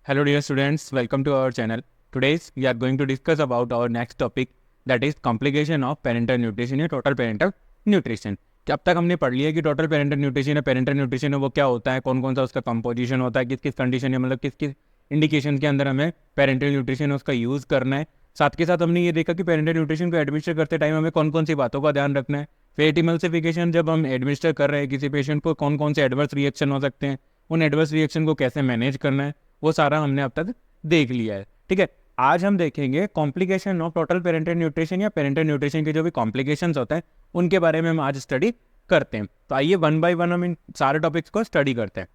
Hello dear students, welcome to our channel. Today we are going to discuss about our next topic, that is complication of parental nutrition या total parental nutrition. कि अब तक हमने पढ़ लिया कि total parental nutrition है, parental nutrition है वो क्या होता है, कौन कौन सा उसका कंपोजिशन होता है, किस किस कंडीशन है, मतलब किस किस इंडिकेशन के अंदर हमें पेरेंटल न्यूट्रिशन उसका यूज़ करना है। साथ के साथ हमने ये देखा कि पेरेंटल न्यूट्रिशन को एडमिनिस्टर करते टाइम हमें कौन कौन सी बातों का ध्यान रखना है। फैट इमल्सिफिकेशन जब हम एडमिनिस्टर कर रहे हैं किसी पेशेंट को, कौन कौन से एडवर्स रिएक्शन हो सकते हैं, उन एडवर्स रिएक्शन को कैसे मैनेज करना है, वो सारा हमने अब तक देख लिया है। ठीक है, आज हम देखेंगे complication of total parental nutrition या पेरेंटल न्यूट्रिशन के जो भी कॉम्प्लिकेशंस होते हैं उनके बारे में हम आज स्टडी करते हैं। तो आइए वन बाय वन हम इन सारे टॉपिक्स को स्टडी करते हैं।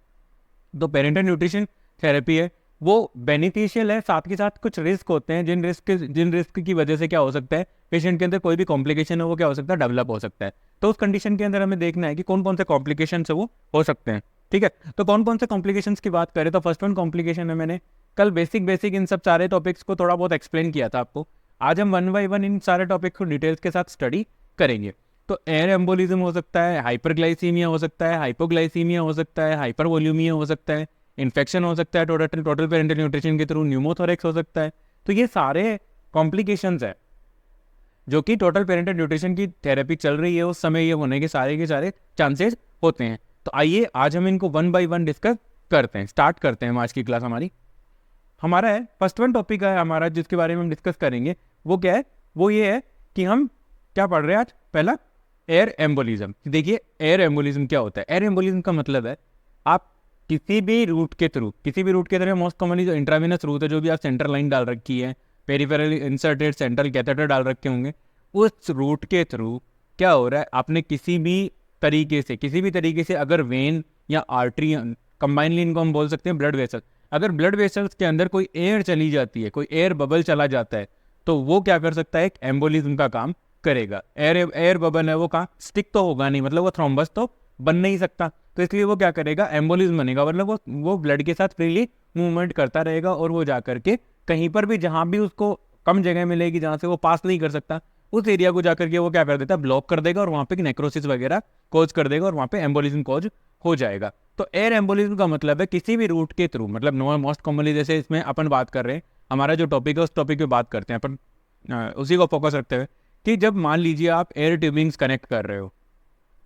तो पेरेंटल न्यूट्रिशन थेरेपी है वो बेनिफिशियल है, साथ के साथ कुछ रिस्क होते हैं जिन रिस्क की वजह से क्या हो सकता है, पेशेंट के अंदर कोई भी कॉम्प्लिकेशन है वो क्या हो सकता है, डेवलप हो सकता है। तो उस कंडीशन के अंदर हमें देखना है कि कौन कौन से कॉम्प्लिकेशन है वो हो सकते हैं। ठीक है, तो कौन कौन से कॉम्प्लिकेशन की बात करें तो फर्स्ट वन कॉम्प्लिकेशन है, मैंने कल बेसिक इन सब सारे टॉपिक्स को थोड़ा बहुत एक्सप्लेन किया था आपको। आज हम वन बाय वन इन सारे टॉपिक को डिटेल्स के साथ स्टडी करेंगे। तो एयर एम्बोलिज्म हो सकता है, हाइपरग्लाइसीमिया हो सकता है, हाइपोग्लाइसीमिया हो सकता है, हाइपरवोल्यूमिया हो सकता है, इन्फेक्शन हो सकता है टोटल पेरेंटल न्यूट्रिशन के थ्रू, न्यूमोथोरेक्स हो सकता है। तो ये सारे कॉम्प्लिकेशंस है जो कि टोटल पेरेंटल न्यूट्रिशन की थेरेपी चल रही है उस समय ये होने के सारे चांसेस होते हैं। तो आइए आज हम इनको वन बाय वन डिस्कस करते हैं, स्टार्ट करते हैं आज की क्लास हमारी। हमारा है फर्स्ट वन टॉपिक है हमारा जिसके बारे में हम डिस्कस करेंगे, वो क्या है, वो ये है कि हम क्या पढ़ रहे हैं आज। पहला एयर एम्बोलिज्म। देखिए एयर एम्बोलिज्म क्या होता है। एयर एम्बोलिज्म का मतलब है आप किसी भी रूट के थ्रू मोस्ट कॉमनली जो इंट्रावेनस रूट है, जो भी आप सेंट्रल लाइन डाल रखी है, पेरिफेरल इंसर्टेड सेंट्रल कैथेटर डाल रखे होंगे, उस रूट के थ्रू क्या हो रहा है, आपने किसी भी तरीके से अगर वेन या आर्टरी, कंबाइनली इनको हम बोल सकते हैं ब्लड वेसल, अगर ब्लड वेसल्स के अंदर कोई एयर चली जाती है, कोई एयर बबल चला जाता है, तो वो क्या कर सकता है, एक एम्बोलिज्म का काम करेगा। एयर बबल है वो कहाँ स्टिक तो होगा नहीं, मतलब वो थ्रोम्बस तो बन नहीं सकता, तो इसलिए वो क्या करेगा, एम्बोलिज्म बनेगा, मतलब वो ब्लड के साथ फ्रीली मूवमेंट करता रहेगा और वो जा करके कहीं पर भी जहाँ भी उसको कम जगह मिलेगी जहाँ से वो पास नहीं कर सकता, उस एरिया को जाकर के वो क्या कर देता है, ब्लॉक कर देगा और वहाँ पे नेक्रोसिस वगैरह कोज कर देगा और वहाँ पे एम्बोलिज्म कोज हो जाएगा। तो एयर एम्बोलिज्म का मतलब है किसी भी रूट के थ्रू, मतलब मोस्ट कॉमनली जैसे इसमें अपन बात कर रहे हैं, हमारा जो टॉपिक है उस टॉपिक पे बात करते हैं अपन, उसी को फोकस रखते हुए कि जब मान लीजिए आप एयर ट्यूबिंग्स कनेक्ट कर रहे हो,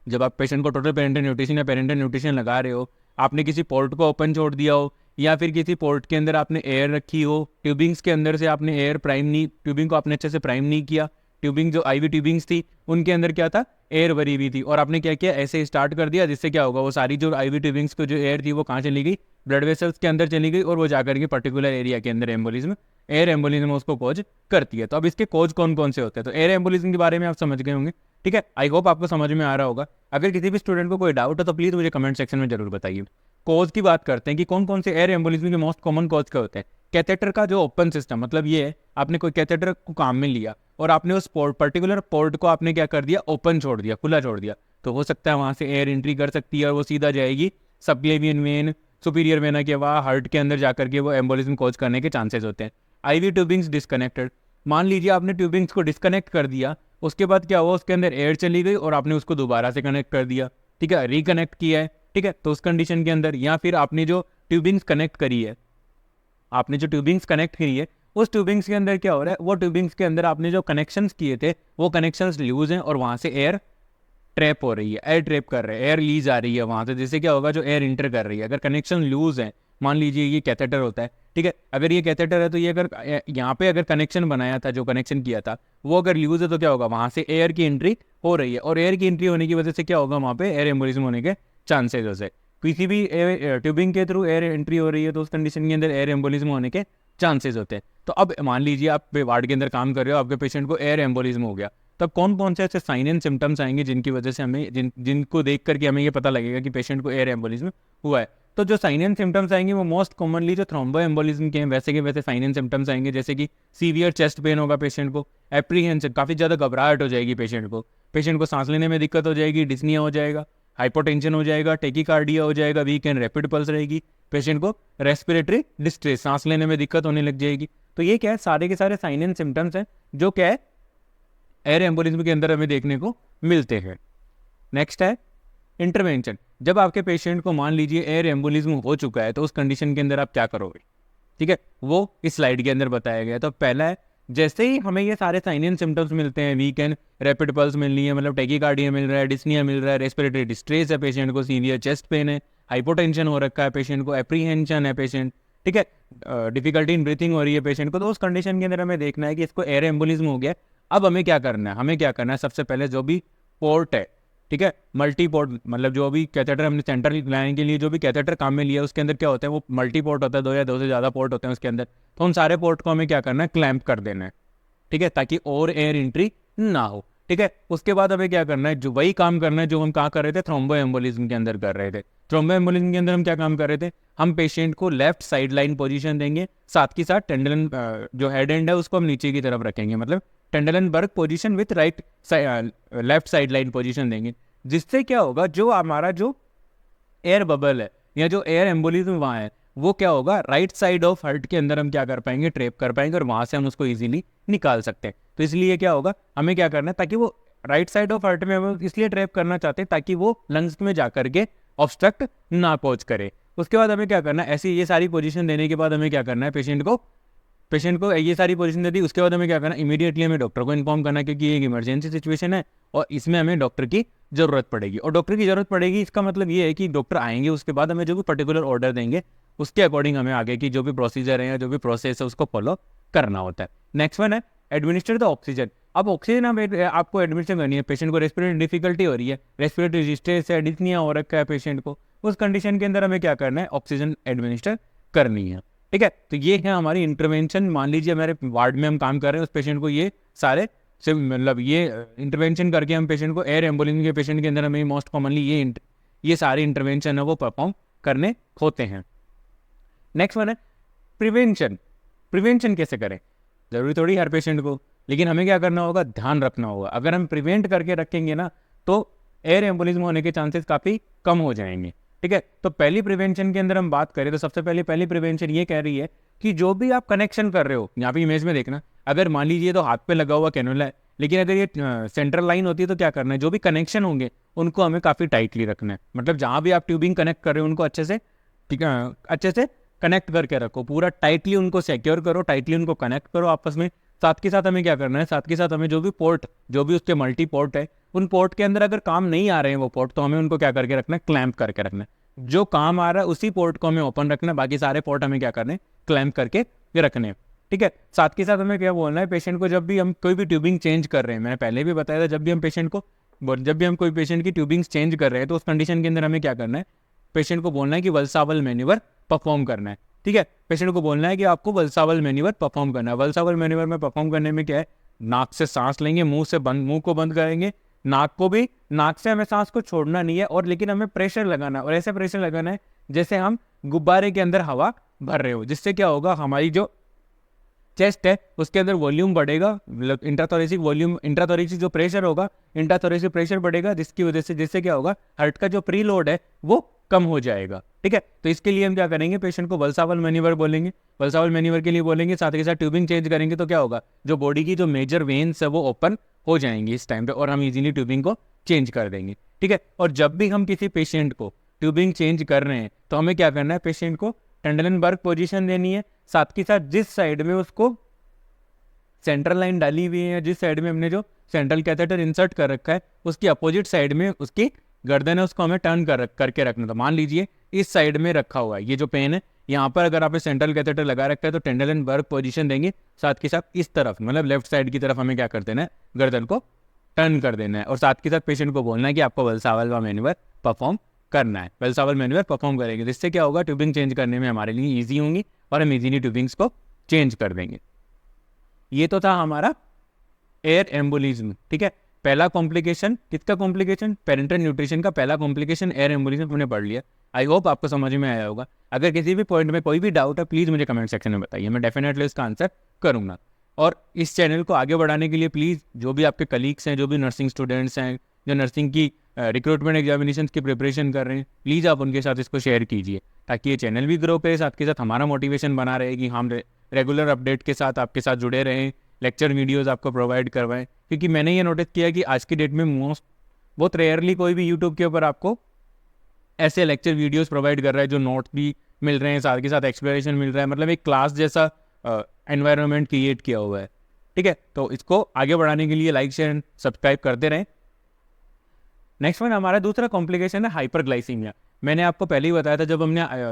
जब आप पेशेंट को टोटल पेरेंटल न्यूट्रिशन या पेरेंटल न्यूट्रिशन लगा रहे हो, आपने किसी पोर्ट को ओपन छोड़ दिया हो या फिर किसी पोर्ट के अंदर आपने एयर रखी हो, ट्यूबिंग्स के अंदर से आपने एयर प्राइम नहीं, ट्यूबिंग को आपने अच्छे से प्राइम नहीं किया, ट्यूबिंग जो आईवी ट्यूबिंग्स थी उनके अंदर क्या था, एयर भरी हुई थी, और आपने क्या किया, ऐसे स्टार्ट कर दिया, जिससे क्या होगा, वो सारी जो आईवी ट्यूबिंग्स को जो एयर थी वो कहाँ चली गई, ब्लड वेसल्स के अंदर चली गई और वो जाकर के पर्टिकुलर एरिया के अंदर एम्बोलिज्म, एयर एम्बोलिज्म उसको कोज करती है। तो अब इसके कोज कौन कौन से होते हैं, तो एयर एम्बोलिज्म के बारे में आप समझ गए होंगे। ठीक है, आई होप आपको समझ में आ रहा होगा। अगर किसी भी स्टूडेंट को कोई डाउट है तो प्लीज़ मुझे कमेंट सेक्शन में जरूर बताइए। कॉज की बात करते हैं कि कौन कौन से एयर एम्बोलिज्म के मोस्ट कॉमन कॉज क्या होते हैं। कैथेटर का जो ओपन सिस्टम, मतलब ये है आपने कोई कैथेटर को काम में लिया और आपने उस पर्टिकुलर पोर्ट को आपने क्या कर दिया, ओपन छोड़ दिया, खुला छोड़ दिया, तो हो सकता है वहाँ से एयर एंट्री कर सकती है और वो सीधा जाएगी सबक्लेवियन वेन, सुपीरियर वेना के वहाँ हार्ट के अंदर जाकर के वो एम्बोलिज्म कॉज करने के चांसेस होते हैं। आईवी ट्यूबिंग्स डिस्कनेक्टेड, मान लीजिए आपने ट्यूबिंग्स को डिस्कनेक्ट कर दिया, उसके बाद क्या हुआ, उसके अंदर एयर चली गई और आपने उसको दोबारा से कनेक्ट कर दिया, ठीक है, रिकनेक्ट किया है, ठीक है, तो उस कंडीशन के अंदर, या फिर आपने जो ट्यूबिंग्स कनेक्ट करी है, उस ट्यूबिंग्स के अंदर क्या हो रहा है, वो ट्यूबिंग्स के अंदर आपने जो कनेक्शंस किए थे वो कनेक्शंस लूज हैं और वहाँ से एयर ट्रैप हो रही है, एयर ट्रैप कर रहे हैं, एयर लीज आ रही है वहाँ से, जिससे क्या होगा, जो एयर इंटर कर रही है, अगर कनेक्शन लूज है, मान लीजिए ये कैथेटर होता है, ठीक है, अगर ये कैथेटर है तो ये अगर यहाँ पे अगर कनेक्शन बनाया था, जो कनेक्शन किया था वो अगर लूज है, तो क्या होगा, वहाँ से एयर की एंट्री हो रही है और एयर की एंट्री होने की वजह से क्या होगा, वहाँ पे एयर एम्बोलिज्म होने के चांसेस है। किसी भी ट्यूबिंग के थ्रू एयर एंट्री हो रही है तो उस कंडीशन के अंदर एयर एम्बोलिज्म होने के चांसेस होते हैं। तो अब मान लीजिए आप वार्ड के अंदर काम कर रहे हो, आपके पेशेंट को एयर एम्बोलिज्म हो गया, तब कौन कौन से ऐसे साइन एंड सिम्टम्स आएंगे जिनकी वजह से हमें जिनको देख करके हमें ये पता लगेगा कि पेशेंट को एयर एम्बोलिज्म हुआ है। तो जो साइन एंड सिम्टम्स आएंगे वो मोस्ट कॉमनली जो थ्रोम्बो एम्बोलिज्म के हैं वैसे के वैसे साइन एंड सिम्टम्स आएंगे, जैसे कि सीवियर चेस्ट पेन होगा पेशेंट को, एप्रीहेंशन, काफ़ी ज़्यादा घबराहट हो जाएगी पेशेंट को सांस लेने में दिक्कत हो जाएगी, डिस्निया हो जाएगा, हाइपोटेंशन हो जाएगा, टेकिकार्डिया हो जाएगा, वीक एंड रैपिड पल्स रहेगी, पेशेंट को रेस्पिरेटरी डिस्ट्रेस, सांस लेने में दिक्कत होने लग जाएगी। तो ये क्या है, सारे के सारे साइन एंड सिम्टम्स हैं जो क्या है, एयर एम्बोलिज्म के अंदर हमें देखने को मिलते हैं। नेक्स्ट है इंटरवेंशन। जब आपके पेशेंट को मान लीजिए एयर एम्बोलिज्म हो चुका है तो उस कंडीशन के अंदर आप क्या करोगे, ठीक है, वो इस स्लाइड के अंदर बताया गया है। तो पहला है, जैसे ही हमें ये सारे साइन एंड सिम्टम्स मिलते हैं, वीक एंड रैपिड पल्स मिल रही है, मतलब टैकीकार्डिया मिल रहा है, डिस्निया मिल रहा है, रेस्पिरेटरी डिस्ट्रेस है पेशेंट को, सीवियर चेस्ट पेन है, हाइपोटेंशन हो रखा है पेशेंट को, एप्रीहेंशन है पेशेंट, ठीक है, डिफिकल्टी इन ब्रीथिंग हो रही है पेशेंट को, तो उस कंडीशन के अंदर हमें देखना है कि इसको एयर एम्बोलिज्म हो गया। अब हमें क्या करना है, हमें क्या करना है, सबसे पहले जो भी पोर्ट है, ठीक है, मल्टी पोर्ट, मतलब जो भी कैथेटर हमने सेंट्रल लाइन के लिए जो भी कैथेटर काम में लिया, उसके अंदर क्या होता है, वो मल्टी पोर्ट होता है, 2 या 2 से ज़्यादा पोर्ट होते हैं उसके अंदर। तो उन सारे पोर्ट को हमें क्या करना है, क्लैंप कर देना है, ठीक है, ताकि और एयर एंट्री ना हो, ठीक है। उसके बाद हमें क्या करना है, जो वही काम करना है जो हम कहाँ कर रहे थे, थ्रोम्बो एम्बोलिज्म के अंदर कर रहे थे। थ्रोम्बो एम्बोलिज्म के अंदर हम क्या काम कर रहे थे, हम पेशेंट को लेफ्ट साइड लाइन पोजीशन देंगे, साथ ही साथ टेंडलन जो हेड एंड है उसको हम नीचे की तरफ रखेंगे, मतलब Trendelenburg position with left side line position देंगे, जिससे क्या होगा, जो हमारा जो एयर बबल है या जो एयर एम्बोलिज्म वहाँ है, वो क्या होगा, राइट साइड ऑफ हार्ट के अंदर हम क्या कर पाएंगे, ट्रैप कर पाएंगे, और वहाँ से हम उसको इजीली निकाल सकते हैं। तो इसलिए क्या होगा, हमें क्या करना है, ताकि वो राइट साइड ऑफ हार्ट में हम इसलिए ट्रैप करना चाहते हैं ताकि वो लंग्स में जा करके ऑब्स्ट्रक्ट ना पहुँच करे। उसके बाद हमें क्या करना है, ऐसी ये सारी पोजीशन देने के बाद हमें क्या करना है, पेशेंट को ये सारी पोजीशन दे दी, उसके बाद हमें क्या करना है, इमीडिएटली हमें डॉक्टर को इन्फॉर्म करना है, क्योंकि ये एक इमरजेंसी सिचुएशन है और इसमें हमें डॉक्टर की ज़रूरत पड़ेगी। और डॉक्टर की ज़रूरत पड़ेगी, इसका मतलब ये है कि डॉक्टर आएंगे, उसके बाद हमें जो भी पर्टिकुलर ऑर्डर देंगे उसके अकॉर्डिंग हमें आगे की जो भी प्रोसीजर है या जो भी प्रोसेस है उसको फॉलो करना होता है। नेक्स्ट वन है एडमिनिस्टर द ऑक्सीजन। अब ऑक्सीजन आपको एडमिनिस्टर करनी है, पेशेंट को रेस्पिरेटरी डिफिकल्टी हो रही है, रेस्पिरेटरी डिस्ट्रेस है, डिस्निया हो रखा है पेशेंट को, उस कंडीशन के अंदर हमें क्या करना है, ऑक्सीजन एडमिनिस्टर करनी है, ठीक है। तो ये है हमारी इंटरवेंशन। मान लीजिए हमारे वार्ड में हम काम कर रहे हैं, उस पेशेंट को ये सारे से मतलब ये इंटरवेंशन करके हम पेशेंट को, एयर एम्बुलेंस के पेशेंट के अंदर हमें मोस्ट कॉमनली ये सारे इंटरवेंशन है वो परफॉर्म करने होते हैं। नेक्स्ट वन है प्रिवेंशन। प्रिवेंशन कैसे करें, जरूरी थोड़ी हर पेशेंट को, लेकिन हमें क्या करना होगा, ध्यान रखना होगा। अगर हम प्रिवेंट करके रखेंगे ना, तो एयर एम्बोलिज्म होने के चांसेस काफ़ी कम हो जाएंगे, ठीक है। तो पहली प्रिवेंशन के अंदर हम बात करें तो सबसे पहली प्रिवेंशन ये कह रही है कि जो भी आप कनेक्शन कर रहे हो, यहाँ पे इमेज में देखना, अगर मान लीजिए तो हाथ पे लगा हुआ कैनुला है, लेकिन अगर ये सेंट्रल लाइन होती है तो क्या करना है, जो भी कनेक्शन होंगे उनको हमें काफ़ी टाइटली रखना है, मतलब जहाँ भी आप ट्यूबिंग कनेक्ट कर रहे हो उनको अच्छे से, ठीक है, अच्छे से कनेक्ट करके रखो, पूरा टाइटली उनको सिक्योर करो, टाइटली उनको कनेक्ट करो आपस में। साथ के साथ हमें क्या करना है, साथ के साथ हमें जो भी पोर्ट, जो भी उसके मल्टी पोर्ट है, उन पोर्ट के अंदर अगर काम नहीं आ रहे हैं वो पोर्ट, तो हमें उनको क्या करके रखना है, क्लैंप करके रखना है। जो काम आ रहा है उसी पोर्ट को हमें ओपन रखना है, बाकी सारे पोर्ट हमें क्या करने, क्लैंप करके रखने हैं, ठीक है। साथ के साथ हमें क्या बोलना है, पेशेंट को जब भी हम कोई भी ट्यूबिंग चेंज कर रहे हैं, मैंने पहले भी बताया था, जब भी हम कोई पेशेंट की ट्यूबिंग चेंज कर रहे हैं तो उस कंडीशन के अंदर हमें क्या करना है, पेशेंट को बोलना है कि वल्सावल मैन्यूवर परफॉर्म करना है, ठीक है। पेशेंट को बोलना है कि आपको वल्सावल मैन्यूवर परफॉर्म करना है। वल्सावल मैन्यूवर में परफॉर्म करने में क्या है, नाक से सांस लेंगे, मुंह को बंद करेंगे, नाक से हमें सांस को छोड़ना नहीं है, और लेकिन हमें प्रेशर लगाना है, और ऐसे प्रेशर लगाना है जैसे हम गुब्बारे के अंदर हवा भर रहे हो, जिससे क्या होगा, हमारी जो चेस्ट है उसके अंदर वॉल्यूम बढ़ेगा, इंट्राथोरेसिक जो प्रेशर होगा, इंट्राथोरेसिक प्रेशर बढ़ेगा, जिसकी वजह से जिससे क्या होगा, हार्ट का जो प्री लोड है वो कम हो जाएगा, ठीक है। तो इसके लिए हम क्या करेंगे, पेशेंट को वल्सावल मैन्यूवर बोलेंगे, वल्सावल मैन्यूवर के लिए बोलेंगे, साथ के साथ ट्यूबिंग चेंज करेंगे, तो क्या होगा, जो बॉडी की जो मेजर वेन्स है वो ओपन हो जाएंगी इस टाइम पे, और हम इजीली ट्यूबिंग को चेंज कर देंगे, ठीक है। और जब भी हम किसी पेशेंट को ट्यूबिंग चेंज कर रहे हैं तो हमें क्या करना है, पेशेंट को टेंडलनबर्ग पोजीशन देनी है, साथ के साथ जिस साइड में उसको सेंट्रल लाइन डाली हुई है, जिस साइड में हमने जो सेंट्रल कैथेटर इंसर्ट कर रखा है, उसकी अपोजिट साइड में उसकी गर्दन है उसको हमें टर्न करके रखना था। मान लीजिए इस साइड में रखा हुआ है, ये जो पेन है यहाँ पर अगर आपने सेंट्रल कैथेटर लगा रखा है तो टेंडलनबर्ग पोजीशन देंगे, साथ के साथ इस तरफ मतलब लेफ्ट साइड की तरफ हमें क्या कर देना है, गर्दन को टर्न कर देना है, और साथ के साथ पेशेंट को बोलना है कि आपको वल्सावल मैन्यूवर परफॉर्म करना है। वल्सावल मैन्यूवर परफॉर्म करेंगे, जिससे क्या होगा, ट्यूबिंग चेंज करने में हमारे लिए ईजी होंगी और हम इजीली ट्यूबिंग्स को चेंज कर देंगे। ये तो था हमारा एयर एम्बोलिज्म, ठीक है। पहला कॉम्प्लिकेशन, किसका कॉम्प्लिकेशन, पेरेंटल न्यूट्रिशन का पहला कॉम्प्लिकेशन एयर एम्बोलिज्म हमने पढ़ लिया। आई होप आपको समझ में आया होगा। अगर किसी भी पॉइंट में कोई भी डाउट है प्लीज़ मुझे कमेंट सेक्शन में बताइए, मैं डेफिनेटली इसका आंसर करूँगा। और इस चैनल को आगे बढ़ाने के लिए प्लीज़ जो भी आपके कलीग्स हैं, जो भी नर्सिंग स्टूडेंट्स हैं, जो नर्सिंग की रिक्रूटमेंट एग्जामिनेशन की प्रिपरेशन कर रहे हैं, प्लीज़ आप उनके साथ इसको शेयर कीजिए, ताकि ये चैनल भी ग्रो करे, साथ के साथ हमारा मोटिवेशन बना रहे कि हम रेगुलर अपडेट के साथ आपके साथ जुड़े रहें, लेक्चर वीडियोस आपको प्रोवाइड करवाएं। क्योंकि मैंने ये नोटिस किया कि आज की डेट में बहुत रेयरली कोई भी यूट्यूब के ऊपर आपको ऐसे लेक्चर वीडियोस प्रोवाइड कर रहा है जो नोट्स भी मिल रहे हैं, साथ के साथ एक्सप्लेनेशन मिल रहा है, मतलब एक क्लास जैसा एनवायरनमेंट क्रिएट किया हुआ है। ठीक है, तो इसको आगे बढ़ाने के लिए लाइक शेयर एंड सब्सक्राइब करते रहें। नेक्स्ट वन हमारा दूसरा कॉम्प्लिकेशन है हाइपरग्लाइसीमिया। मैंने आपको पहले ही बताया था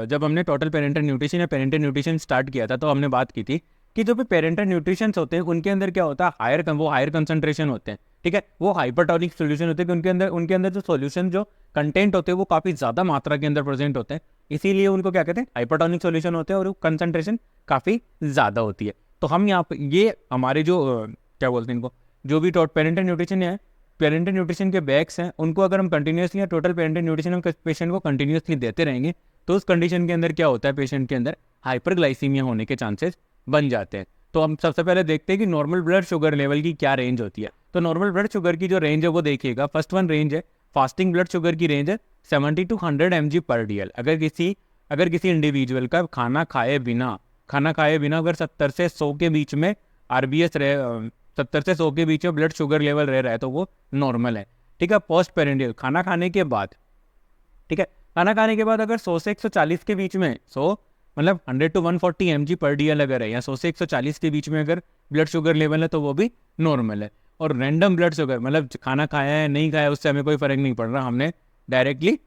जब हमने टोटल पेरेंटल न्यूट्रिशन या पेरेंटल न्यूट्रिशन स्टार्ट किया था, तो हमने बात की थी कि जो भी पेरेंटल न्यूट्रिशन होते हैं उनके अंदर क्या होता है, हायर कंसंट्रेशन होते हैं। ठीक है, वो हाइपरटोनिक सोल्यूशन होते हैं कि उनके अंदर जो सोल्यूशन जो कंटेंट होते हैं वो काफ़ी ज़्यादा मात्रा के अंदर प्रेजेंट होते हैं, इसीलिए उनको क्या कहते हैं, हाइपरटोनिक सोल्यूशन होते हैं और कंसंट्रेशन काफ़ी ज़्यादा होती है। तो हम यहाँ पर ये हमारे जो क्या बोलते हैं इनको, जो भी पेरेंटल न्यूट्रिशन है, पेरेंटल न्यूट्रिशन के बैग्स हैं, उनको अगर हम कंटिन्यूसली या टोटल पेरेंटल न्यूट्रिशन हम पेशेंट को कंटिन्यूसली देते रहेंगे तो उस कंडीशन के अंदर क्या होता है, पेशेंट के अंदर हाइपरग्लाइसीमिया होने के चांसेस बन जाते हैं। तो हम सबसे पहले देखते हैं कि नॉर्मल ब्लड शुगर लेवल की क्या रेंज होती है। तो नॉर्मल ब्लड शुगर की जो रेंज है वो देखिएगा, फर्स्ट वन रेंज है फास्टिंग ब्लड शुगर की रेंज है 70 to 100 mg पर DL। अगर किसी इंडिविजुअल का खाना खाए बिना अगर 70 से 100 के बीच में RBS 70 से 100 के बीच में ब्लड शुगर लेवल रह रहा है तो वो नॉर्मल है। ठीक है, पोस्ट पेरेंडियल खाना खाने के बाद, ठीक है, खाना खाने के बाद अगर 100 से 140 के बीच में, 100 मतलब 100 to 140 mg पर DL अगर है, या 100 से 140 के बीच में अगर ब्लड शुगर लेवल है तो वो भी नॉर्मल है। और रैंडम ब्लड शुगर मतलब खाना खाया है नहीं खाया उससे हमें कोई फर्क नहीं पड़ रहा, हमने डायरेक्टली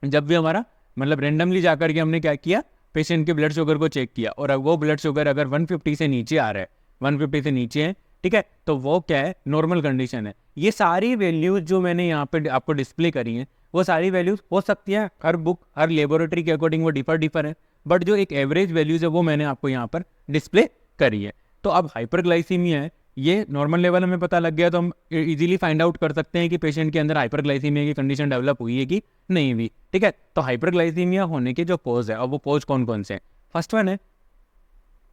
जब भी हमारा मतलब रेंडमली जाकर के हमने क्या किया, पेशेंट के ब्लड शुगर को चेक किया और अब वो ब्लड शुगर अगर 150 से नीचे आ रहा है, 150 से नीचे है, ठीक है, तो वो क्या है, नॉर्मल कंडीशन है। ये सारी वैल्यूज जो मैंने यहाँ पे आपको डिस्प्ले करी हैं वो सारी वैल्यूज हो सकती हैं, हर बुक हर लेबोरेटरी के अकॉर्डिंग वो डिफर है, बट जो एक एवरेज वैल्यूज है वो मैंने आपको यहाँ पर डिस्प्ले करी है। तो अब हाइपरग्लाइसीमिया है, ये नॉर्मल लेवल हमें पता लग गया तो हम इजीली फाइंड आउट कर सकते हैं कि पेशेंट के अंदर हाइपरग्लाइसीमिया की कंडीशन डेवलप हुई है कि नहीं हुई। ठीक है, तो हाइपरग्लाइसीमिया होने के जो पोज है, अब वो पोज कौन कौन से हैं, फर्स्ट वन है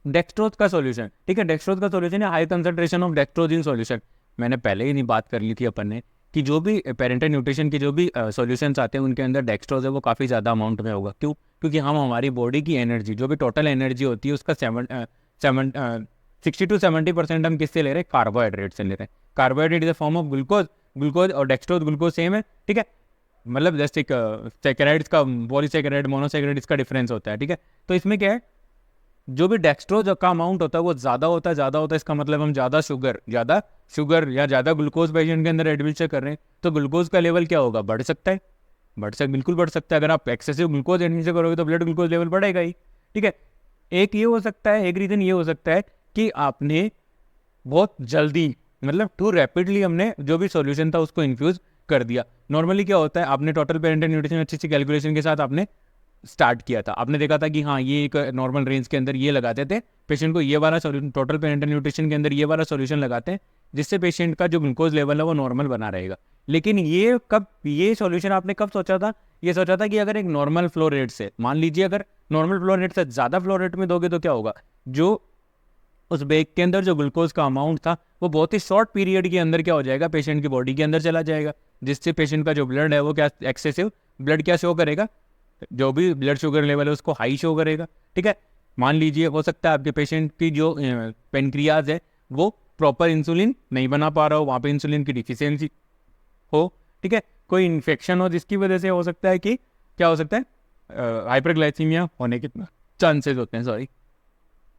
डेक्सट्रोज का सॉल्यूशन। ठीक है, डेक्सट्रोज का सॉल्यूशन है high concentration of dextrose in solution. मैंने पहले ही नहीं बात कर ली थी अपन ने कि जो भी पेरेंटल न्यूट्रिशन के जो भी सॉल्यूशंस आते हैं उनके अंदर डेक्सट्रोज है वो काफ़ी ज़्यादा अमाउंट में होगा। क्यों? क्योंकि हम हमारी बॉडी की एनर्जी जो भी टोटल एनर्जी होती है उसका 60 to 70% हम किससे ले रहे हैं, कार्बोहाइड्रेट से ले रहे हैं। Carbohydrate is a form of glucose और डेक्सट्रोज ग्लूकोज सेम है। ठीक है, मतलब जस्ट एक सेकेराइड्स का पॉलीसेकेराइड मोनोसेकेराइड इसका डिफरेंस होता है। ठीक है, तो इसमें क्या है, जो भी डेक्सट्रोज का अमाउंट होता है वो ज़्यादा होता है, इसका मतलब हम ज़्यादा शुगर या ज़्यादा ग्लूकोज पेशेंट के अंदर एडमिनिस्टर कर रहे हैं तो ग्लूकोज का लेवल क्या होगा, बिल्कुल बढ़ सकता है। अगर आप एक्सेसिव ग्लूकोज एडमिनिस्टर करोगे तो ब्लड ग्लूकोज लेवल बढ़ेगा ही। ठीक है, एक ये हो सकता है, एक रीज़न ये हो सकता है कि आपने बहुत जल्दी मतलब टू रैपिडली हमने जो भी सॉल्यूशन था उसको इन्फ्यूज़ कर दिया। नॉर्मली क्या होता है, आपने टोटल पेरेंटल न्यूट्रिशन अच्छी सी कैलकुलेशन के साथ आपने स्टार्ट किया था, आपने देखा था कि हाँ ये एक नॉर्मल रेंज के अंदर ये लगाते थे पेशेंट को, ये वाला सॉल्यूशन टोटल पेरेंटल न्यूट्रिशन के अंदर ये वाला सॉल्यूशन लगाते हैं जिससे पेशेंट का जो ग्लूकोज लेवल है वो नॉर्मल बना रहेगा। लेकिन ये सॉल्यूशन आपने कब सोचा था, ये सोचा था कि अगर एक नॉर्मल फ्लो रेट से, मान लीजिए अगर नॉर्मल फ्लो रेट से ज़्यादा फ्लो रेट में दोगे तो क्या होगा, जो उस बैग के अंदर जो ग्लूकोज का अमाउंट था वो बहुत ही शॉर्ट पीरियड के अंदर क्या हो जाएगा, पेशेंट की बॉडी के अंदर चला जाएगा, जिससे पेशेंट का जो ब्लड है वो क्या एक्सेसिव ब्लड क्या शो करेगा, जो भी ब्लड शुगर लेवल है उसको हाई शो करेगा। ठीक है, मान लीजिए हो सकता है आपके पेशेंट की जो पेनक्रियाज है वो प्रॉपर इंसुलिन नहीं बना पा रहा हो, वहाँ पे इंसुलिन की डिफिशियंसी हो। ठीक है, कोई इन्फेक्शन हो जिसकी वजह से हो सकता है कि क्या हो सकता है, हाइपरग्लाइसीमिया होने के चांसेस होते हैं,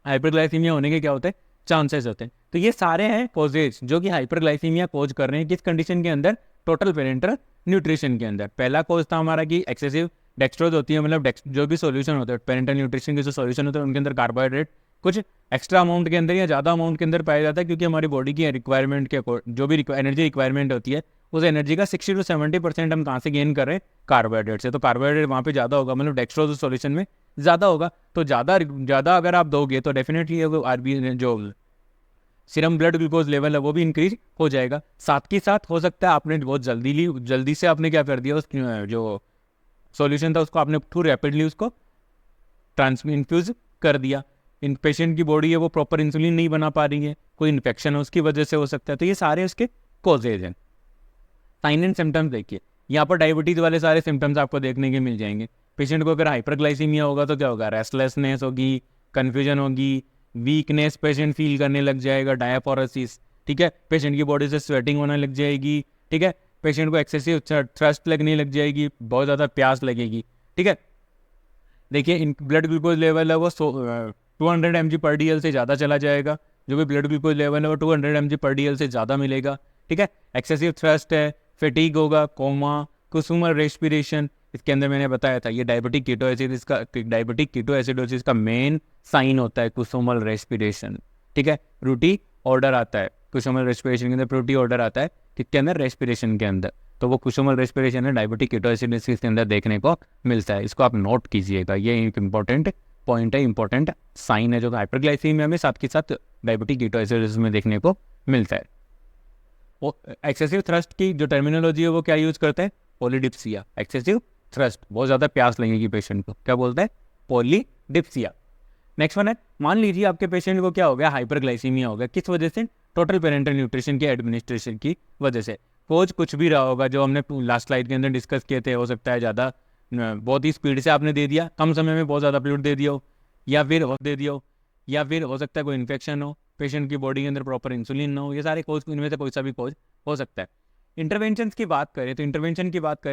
हाइपरग्लाइसीमिया होने के क्या होते हैं, चांसेस होते हैं। तो ये सारे हैं कॉजेज जो कि हाइपरग्लाइसीमिया कोज कर रहे हैं किस कंडीशन के अंदर, टोटल पेरेंटल न्यूट्रिशन के अंदर। पहला कोज था हमारा कि एक्सेसिव डेक्सट्रोज होती है, मतलब जो भी सॉल्यूशन होता है पेरेंटल न्यूट्रिशन के जो सॉल्यूशन होते हैं उनके अंदर कार्बोहाइड्रेट कुछ एक्स्ट्रा अमाउंट के अंदर या ज़्यादा अमाउंट के अंदर पाया जाता है, क्योंकि हमारी बॉडी की रिक्वायरमेंट के जो भी एनर्जी रिक्वायरमेंट होती है उस एनर्जी का 60 to 70% हम कहाँ से गेन कर रहे हैं, कार्बोहाइड्रेट से। तो कार्बोहाइड्रेट वहाँ पे ज़्यादा होगा, मतलब डेक्सट्रोज सॉल्यूशन में ज़्यादा होगा, तो ज़्यादा अगर आप दोगे तो डेफिनेटली RB जो सीरम ब्लड ग्लूकोज लेवल है वो भी इंक्रीज हो जाएगा। साथ के साथ हो सकता है आपने बहुत जल्दी से आपने क्या कर दिया, उस जो सॉल्यूशन था उसको आपने टू रैपिडली उसको इन्फ्यूज कर दिया। इन पेशेंट की बॉडी है वो प्रॉपर इंसुलिन नहीं बना पा रही है, कोई इन्फेक्शन है उसकी वजह से हो सकता है। तो ये सारे उसके कॉजेज हैं। साइन एंड सिम्टम्स देखिए, यहाँ पर डायबिटीज़ वाले सारे सिम्टम्स आपको देखने के मिल जाएंगे। पेशेंट को अगर हाइपरग्लाइसीमिया होगा तो क्या होगा, रेस्टलेसनेस होगी, कन्फ्यूजन होगी, वीकनेस पेशेंट फील करने लग जाएगा, डायफोरेसिस। ठीक है, पेशेंट की बॉडी से स्वेटिंग होने लग जाएगी। ठीक है, पेशेंट को एक्सेसिव थ्रस्ट लगने लग जाएगी, बहुत ज़्यादा प्यास लगेगी। ठीक है, देखिए इन ब्लड ग्लूकोज लेवल है वो 200 mg पर DL से ज़्यादा चला जाएगा। जो भी ब्लड ग्लूकोज लेवल है वो 200 mg पर DL से ज़्यादा मिलेगा। ठीक है, एक्सेसिव थ्रस्ट है, फेटीग होगा, कोमा, कुसुमल रेस्पिरेशन। इसके अंदर मैंने बताया था ये डायबिटिक कीटो एसिडोसिस का मेन साइन होता है कुसुमल रेस्पिरेशन। ठीक है, रूटी ऑर्डर आता है कुसुमल रेस्पिरेशन के अंदर, प्रोटी ऑर्डर आता है किसके अंदर, रेस्पिरेशन के अंदर। तो वो कुसुमल रेस्पिरेशन है डायबिटिक कीटोएसिडोसिस के अंदर देखने को मिलता है। इसको आप नोट कीजिएगा, ये एक इंपॉर्टेंट पॉइंट है, इंपॉर्टेंट साइन है जो हाइपरग्लाइसीमिया में साथ के साथ डायबिटिक कीटोएसिडोसिस में देखने को मिलता है। वो एक्सेसिव थ्रस्ट की जो टर्मिनोलॉजी है वो क्या यूज करते हैं, पॉलीडिप्सिया। एक्सेसिव थ्रस्ट, बहुत ज़्यादा प्यास लगेगी पेशेंट को, क्या बोलते हैं, पॉलीडिप्सिया। नेक्स्ट वन है, मान लीजिए आपके पेशेंट को क्या हो गया, हाइपरग्लाइसीमिया हो गया, किस वजह से, टोटल पेरेंटल न्यूट्रिशन की एडमिनिस्ट्रेशन की वजह से। कोच कुछ भी रहा होगा जो हमने लास्ट स्लाइड के अंदर डिस्कस किए थे, हो सकता है ज़्यादा बहुत ही स्पीड से आपने दे दिया, कम समय में बहुत ज़्यादा फ्लूइड दे दिया हो, या फिर हो सकता है कोई इन्फेक्शन हो, पेशेंट की बॉडी के अंदर प्रॉपर इंसुलिन ना हो, ये सारे कोच, इनमें से कोई सा भी कोच हो सकता है। इंटरवेंशन की बात करें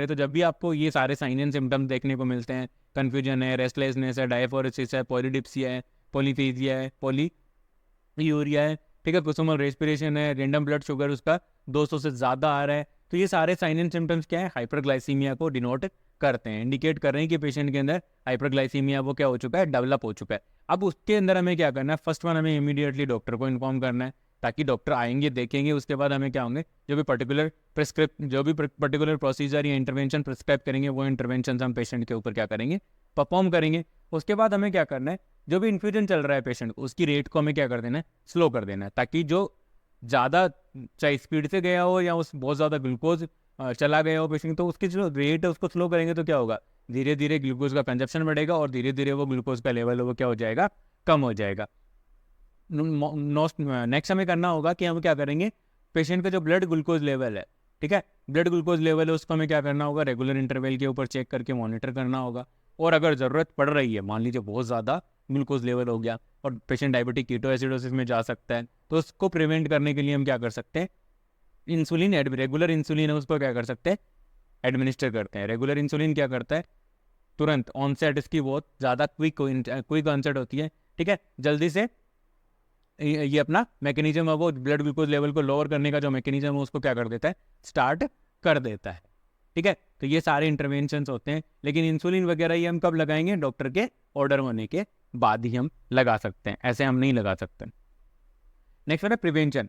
तो जब भी आपको ये सारे साइन एंड सिम्टम्स देखने को मिलते हैं, कन्फ्यूजन है, रेस्टलेसनेस है, डायफोरेसिस है, पॉलीडिप्सिया है, पॉलीफेजिया है, पॉलीयूरिया है, ठीक है, कुसुमल रेस्पिरेशन है, रेंडम ब्लड शुगर उसका 200 से ज़्यादा आ रहा है, तो ये सारे साइन एंड सिम्टम्स क्या है, हाइपरग्लाइसीमिया को डिनोट करते हैं, इंडिकेट कर रहे हैं कि पेशेंट के अंदर हाइपरग्लाइसीमिया वो क्या हो चुका है, डेवलप हो चुका है। अब उसके अंदर हमें क्या करना है, फर्स्ट वन हमें इमीडिएटली डॉक्टर को इन्फॉर्म करना है, ताकि डॉक्टर आएंगे, देखेंगे, उसके बाद हमें क्या होंगे, जो भी पर्टिकुलर प्रोसीजर या इंटरवेंशन प्रिस्क्राइब करेंगे, वो इंटरवेंशन हम पेशेंट के ऊपर क्या करेंगे, परफॉर्म करेंगे। उसके बाद हमें क्या करना है, जो भी इन्फ्यूजन चल रहा है पेशेंट को, उसकी रेट को हमें क्या कर देना है, स्लो कर देना है, ताकि जो ज़्यादा चाहे स्पीड से गया हो या उस बहुत ज़्यादा ग्लूकोज चला गया हो पेशेंट, तो उसकी जो रेट है उसको स्लो करेंगे तो क्या होगा, धीरे धीरे ग्लूकोज का कंजप्शन बढ़ेगा और धीरे धीरे वो ग्लूकोज का लेवल वो क्या हो जाएगा, कम हो जाएगा। नेक्स्ट हमें करना होगा कि हम क्या करेंगे, पेशेंट का जो ब्लड ग्लूकोज लेवल है, ठीक है, ब्लड ग्लूकोज लेवल है उसको हमें क्या करना होगा, रेगुलर इंटरवल के ऊपर चेक करके मॉनिटर करना होगा। और अगर ज़रूरत पड़ रही है, मान लीजिए बहुत ज़्यादा ग्लूकोज लेवल हो गया और पेशेंट डायबिटिक कीटोएसिडोसिस में जा सकता है, तो उसको प्रिवेंट करने के लिए हम क्या कर सकते हैं, इंसुलिन, रेगुलर इंसुलिन है उसको क्या कर सकते हैं, एडमिनिस्टर करते हैं। रेगुलर इंसुलिन क्या करता है, तुरंत ऑनसेट इसकी बहुत ज़्यादा क्विक ऑनसेट होती है, ठीक है, जल्दी से ये अपना मैकेनिज्म है वो ब्लड ग्लूकोज लेवल को लोअर करने का जो मैकेनिज्म है उसको क्या कर देता है, स्टार्ट कर देता है। ठीक है, तो ये सारे इंटरवेंशंस होते हैं, लेकिन इंसुलिन वगैरह ये हम कब लगाएंगे, डॉक्टर के ऑर्डर होने के बाद ही हम लगा सकते हैं, ऐसे हम नहीं लगा सकते। नेक्स्ट है प्रिवेंशन।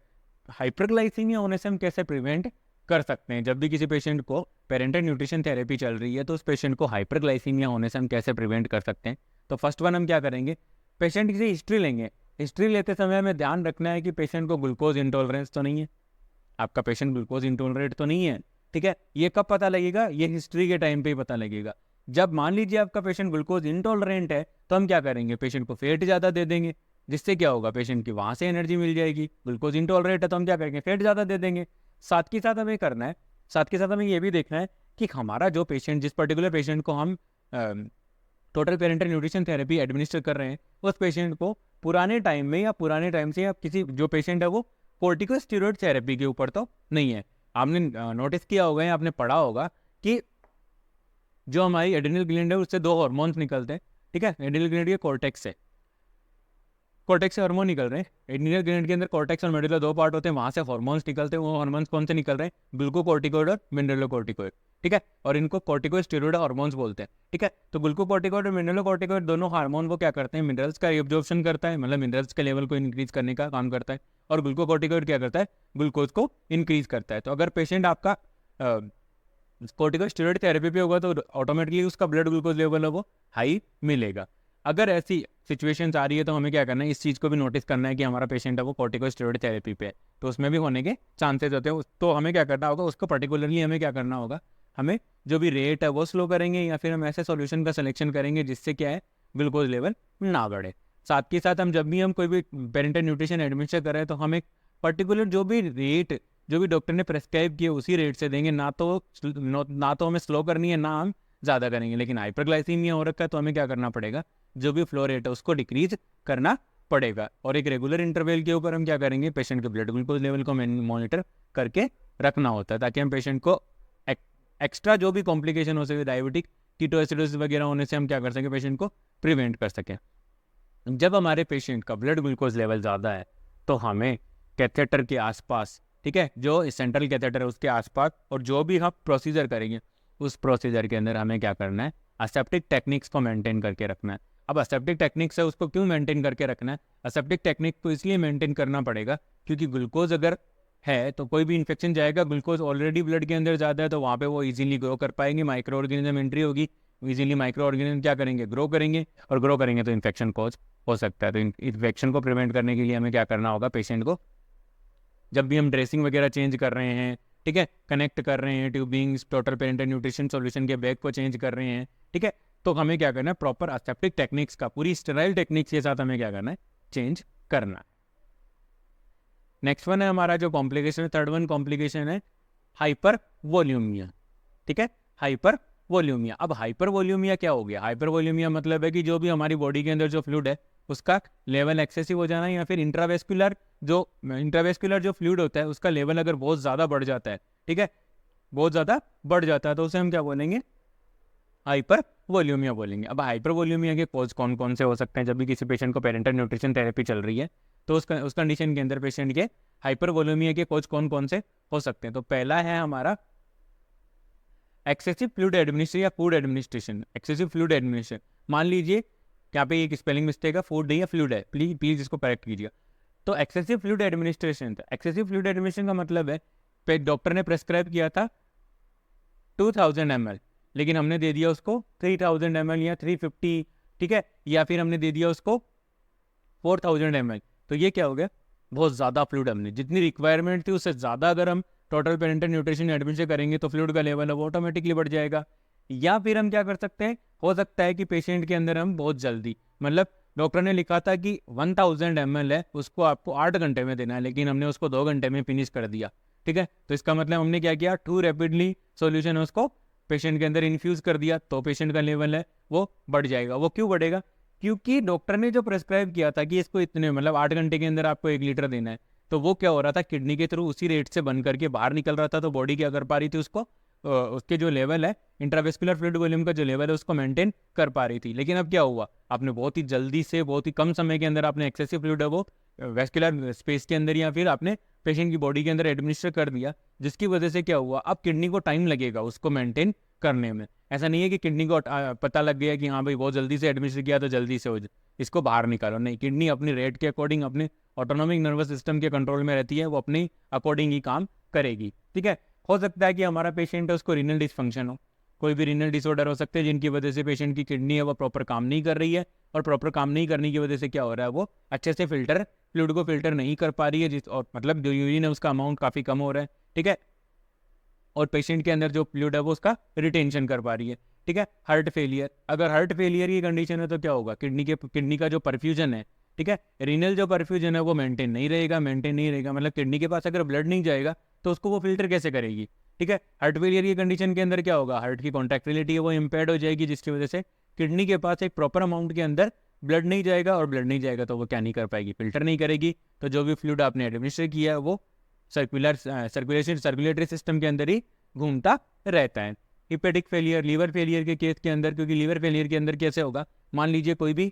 हाइपरग्लाइसीमिया होने से हम कैसे प्रिवेंट कर सकते हैं, जब भी किसी पेशेंट को पेरेंटल न्यूट्रिशन थेरेपी चल रही है तो उस पेशेंट को हाइपरग्लाइसीमिया होने से हम कैसे प्रिवेंट कर सकते हैं। तो फर्स्ट वन हम क्या करेंगे, पेशेंट की हिस्ट्री लेंगे। हिस्ट्री लेते समय हमें ध्यान रखना है कि पेशेंट को ग्लूकोज इंटॉलरेंस तो नहीं है, आपका पेशेंट ग्लूकोज इंटॉलरेंट तो नहीं है। ठीक है, ये कब पता लगेगा, ये हिस्ट्री के टाइम पे ही पता लगेगा। जब मान लीजिए आपका पेशेंट ग्लूकोज इंटॉलरेंट है तो हम क्या करेंगे, पेशेंट को फेट ज़्यादा दे देंगे, जिससे क्या होगा, पेशेंट की वहाँ से एनर्जी मिल जाएगी। ग्लूकोज इंटॉलरेंट है तो हम क्या करेंगे, फेट ज़्यादा दे देंगे। साथ के साथ हमें करना है, साथ के साथ हमें ये भी देखना है कि हमारा जो पेशेंट, जिस पर्टिकुलर पेशेंट को हम total parental nutrition therapy administer कर रहे हैं, उस पेशेंट को पुराने टाइम से या किसी जो पेशेंट है वो कोर्टिकोस्टेरॉइड थेरेपी के ऊपर तो नहीं है। आपने नोटिस किया होगा या आपने पढ़ा होगा कि जो हमारी एड्रिनल ग्लैंड है उससे 2 हार्मोन्स निकलते हैं। ठीक है, एड्रिनल ग्लैंड के कॉर्टेक्स से हार्मोन निकल रहे हैं। एड्रिनल ग्लैंड के अंदर कॉर्टेक्स और मेडुला 2 पार्ट होते हैं, वहाँ से हार्मोन्स निकलते हैं। वो हार्मोन्स कौन से निकल रहे हैं, ग्लूकोकॉर्टिकॉइड और मिनरलोकॉर्टिकॉइड। ठीक है, और इनको कॉर्टिकोस्टेरॉइड हार्मोन्स बोलते हैं। ठीक है, तो ग्लूकोकॉर्टिकॉइड और मिनरलोकॉर्टिकॉइड दोनों हार्मोन वो क्या करते हैं, मिनरल्स का एब्जॉर्प्शन करता है, मतलब मिनरल्स के लेवल को इंक्रीज करने का काम करता है, और ग्लूकोकॉर्टिकॉइड क्या करता है, ग्लूकोज को इंक्रीज करता है। तो अगर पेशेंट आपका कॉर्टिकोस्टेरॉइड थेरेपी पे होगा तो ऑटोमेटिकली उसका ब्लड ग्लूकोज लेवल है वो हाई मिलेगा। अगर ऐसी सिचुएशंस आ रही है तो हमें क्या करना है, इस चीज़ को भी नोटिस करना है कि हमारा पेशेंट है वो कॉर्टिकोस्टेरॉइड थेरेपी पे है, तो उसमें भी होने के चांसेस होते हैं। तो हमें क्या करना होगा, उसको पर्टिकुलरली हमें क्या करना होगा, हमें जो भी रेट है वो स्लो करेंगे, या फिर हम ऐसे सॉल्यूशन का सिलेक्शन करेंगे जिससे क्या है, ग्लूकोज लेवल ना बढ़े। साथ के साथ हम जब भी हम कोई भी पेरेंटल न्यूट्रिशन एडमिनिस्टर कर रहे हैं तो हम एक पर्टिकुलर जो भी रेट जो भी डॉक्टर ने प्रेस्क्राइब किए उसी रेट से देंगे, ना तो हमें स्लो करनी है, ना हम ज़्यादा करेंगे। लेकिन हाइपरग्लाइसीमिया हो रखा है तो हमें क्या करना पड़ेगा, जो भी फ्लो रेट है उसको डिक्रीज करना पड़ेगा। और एक रेगुलर इंटरवल के ऊपर हम क्या करेंगे, पेशेंट के ब्लड ग्लूकोज लेवल को मॉनिटर करके रखना होता है, ताकि हम पेशेंट को एक्स्ट्रा जो भी कॉम्प्लिकेशन हो सके डायबिटिक कीटोएसिडोसिस वगैरह होने से हम क्या कर सकें, पेशेंट को प्रिवेंट कर सकें। जब हमारे पेशेंट का ब्लड ग्लूकोज लेवल ज़्यादा है तो हमें कैथेटर के आसपास, ठीक है, जो सेंट्रल कैथेटर है उसके आसपास, और जो भी हम प्रोसीजर करेंगे उस प्रोसीजर के अंदर हमें क्या करना है, असेप्टिक टेक्निक्स को मेंटेन करके रखना है। अब असेप्टिक टेक्निक्स है उसको क्यों मेंटेन करके रखना है, असेप्टिक टेक्निक को इसलिए मेंटेन करना पड़ेगा क्योंकि ग्लूकोज अगर है तो कोई भी इन्फेक्शन जाएगा, ग्लूकोज ऑलरेडी ब्लड के अंदर ज़्यादा है तो वहाँ पे वो इजीली ग्रो कर पाएंगे, माइक्रो ऑर्गेनिज्म एंट्री होगी, इजीली माइक्रो ऑर्गेनिज्म क्या करेंगे, ग्रो करेंगे, और ग्रो करेंगे तो इन्फेक्शन कॉज हो सकता है। तो इन्फेक्शन को प्रिवेंट करने के लिए हमें क्या करना होगा, पेशेंट को जब भी हम ड्रेसिंग वगैरह चेंज कर रहे हैं, ठीक है, कनेक्ट कर रहे हैं tubings, total parental nutrition solution के बैग को चेंज कर रहे हैं, ठीक है, तो हमें क्या करना है, प्रॉपर असेप्टिक टेक्निक्स का, पूरी स्टेराइल टेक्निक्स के साथ हमें क्या करना है, चेंज करना है। नेक्स्ट वन है हमारा जो कॉम्प्लिकेशन है, थर्ड वन कॉम्प्लिकेशन है हाइपर वॉल्यूमिया, ठीक है, हाइपर वॉल्यूमिया। अब हाइपर वॉल्यूमिया क्या हो गया, हाइपर वॉल्यूमिया मतलब है कि जो भी हमारी बॉडी के अंदर जो फ्लूइड है उसका लेवल एक्सेसिव हो जाना, या फिर इंट्रावेस्कुलर जो फ्लूइड होता है उसका लेवल अगर बहुत ज़्यादा बढ़ जाता है, ठीक है, बहुत ज़्यादा बढ़ जाता है, तो उसे हम क्या बोलेंगे, हाइपर वॉल्यूमिया बोलेंगे। अब हाइपर वॉल्यूमिया के कॉज कौन कौन से हो सकते हैं, जब भी किसी पेशेंट को पेरेंटल न्यूट्रिशन थेरेपी चल रही है तो उस कंडीशन के अंदर पेशेंट के हाइपर वॉल्यूमिया के कॉज कौन कौन से हो सकते हैं। तो पहला है हमारा एक्सेसिव फ्लूइड एडमिनिस्ट्रेशन या food administration. Excessive fluid administration, मान लीजिए यहाँ पे एक स्पेलिंग मिस्टेक है, फूड नहीं है फ्लूइड है, प्लीज इसको करेक्ट कीजिएगा। तो excessive fluid administration, excessive fluid administration का मतलब है डॉक्टर ने प्रेस्क्राइब किया था 2000 ml, लेकिन हमने दे दिया उसको 3000 ml या 350, ठीक है, या फिर हमने दे दिया उसको 4000 ml। तो ये क्या हो गया, बहुत ज़्यादा फ्लूइड, हमने जितनी रिक्वायरमेंट थी उससे ज़्यादा अगर हम टोटल पेरेंटल न्यूट्रिशन एडमिनिस्ट्रेशन करेंगे तो फ्लूइड का लेवल है वो ऑटोमेटिकली बढ़ जाएगा। या फिर हम क्या कर सकते हैं, हो सकता है कि पेशेंट के अंदर हम बहुत जल्दी, मतलब डॉक्टर ने लिखा था कि 1000 ml है उसको आपको 8 घंटे में देना है, लेकिन हमने उसको 2 घंटे में फिनिश कर दिया, ठीक है, तो इसका मतलब हमने क्या किया, टू रैपिडली सोल्यूशन उसको पेशेंट के अंदर इन्फ्यूज़ कर दिया, तो पेशेंट का लेवल है वो बढ़ जाएगा। वो क्यों बढ़ेगा, क्योंकि डॉक्टर ने जो प्रेस्क्राइब किया था कि इसको इतने मतलब 8 घंटे के अंदर आपको 1 लीटर देना है, तो वो क्या हो रहा था, किडनी के थ्रू उसी रेट से बन करके बाहर निकल रहा था, तो बॉडी क्या कर पा रही थी, उसको उसके जो लेवल है इंट्रावेस्कुलर फ्लूइड वॉल्यूम का जो लेवल है उसको मेंटेन कर पा रही थी। लेकिन अब क्या हुआ, आपने बहुत ही जल्दी से बहुत ही कम समय के अंदर आपने एक्सेसिव फ्लूइड है वो वेस्कुलर स्पेस के अंदर या फिर आपने पेशेंट की बॉडी के अंदर एडमिनिस्टर कर दिया, जिसकी वजह से क्या हुआ, अब किडनी को टाइम लगेगा उसको मेंटेन करने में। ऐसा नहीं है कि किडनी को पता लग गया कि हाँ भाई बहुत जल्दी से एडमिनिस्टर किया तो जल्दी से हो इसको बाहर निकालो, नहीं, किडनी अपनी रेट के अकॉर्डिंग अपने ऑटोनॉमिक नर्वस सिस्टम के कंट्रोल में रहती है, वो अपनी अकॉर्डिंग ही काम करेगी, ठीक है। हो सकता है कि हमारा पेशेंट है उसको रीनल डिसफंक्शन हो, कोई भी रीनल डिसऑर्डर हो सकते हैं जिनकी वजह से पेशेंट की किडनी है वो प्रॉपर काम नहीं कर रही है, और प्रॉपर काम नहीं करने की वजह से क्या हो रहा है, वो अच्छे से फ्लूइड को फिल्टर नहीं कर पा रही है, और मतलब जो यूरिन है उसका अमाउंट काफ़ी कम हो रहा है, ठीक है, और पेशेंट के अंदर जो फ्लूइड है वो उसका रिटेंशन कर पा रही है, ठीक है। हार्ट फेलियर, अगर हार्ट फेलियर की कंडीशन है तो क्या होगा, किडनी का जो परफ्यूजन है, ठीक है, रीनल जो परफ्यूजन है वो मेंटेन नहीं रहेगा, मतलब किडनी के पास अगर ब्लड नहीं जाएगा तो उसको वो फिल्टर कैसे करेगी, ठीक है। हार्ट फेलियर की कंडीशन के अंदर क्या होगा, हार्ट की कॉन्ट्रैक्टिलिटी है वो इम्पेयर्ड हो जाएगी, जिसकी वजह से किडनी के पास एक प्रॉपर अमाउंट के अंदर ब्लड नहीं जाएगा, और ब्लड नहीं जाएगा तो वो क्या नहीं कर पाएगी, फिल्टर नहीं करेगी, तो जो भी फ्लूइड आपने एडमिनिस्टर किया है वो सर्कुलेटरी सिस्टम के अंदर ही घूमता रहता है। हिपेटिक फेलियर, लीवर फेलियर के केस के अंदर, क्योंकि लीवर फेलियर के अंदर कैसे होगा, मान लीजिए कोई भी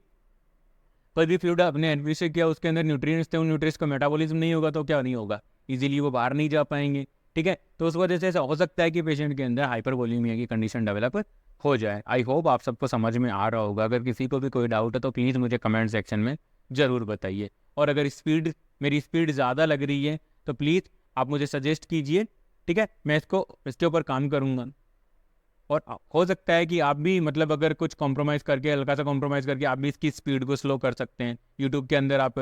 फ्लूइड आपने एडमिनिस्टर किया उसके अंदर न्यूट्रिएंट्स थे, उन न्यूट्रिएंट्स का मेटाबॉलिज्म नहीं होगा तो क्या नहीं होगा, इजीली वो बाहर नहीं जा पाएंगे, ठीक है। तो उस वजह से ऐसा हो सकता है कि पेशेंट के अंदर हाइपरवोलेमिया की कंडीशन डेवलप हो जाए। आई होप आप सबको समझ में आ रहा होगा। अगर किसी को भी कोई डाउट है तो प्लीज़ मुझे कमेंट सेक्शन में ज़रूर बताइए, और अगर मेरी स्पीड ज़्यादा लग रही है तो प्लीज़ आप मुझे सजेस्ट कीजिए, ठीक है, मैं इसके ऊपर काम करूँगा। और हो सकता है कि आप भी मतलब अगर कुछ कॉम्प्रोमाइज़ करके, हल्का सा कॉम्प्रोमाइज़ करके आप भी इसकी स्पीड को स्लो कर सकते हैं। यूट्यूब के अंदर आप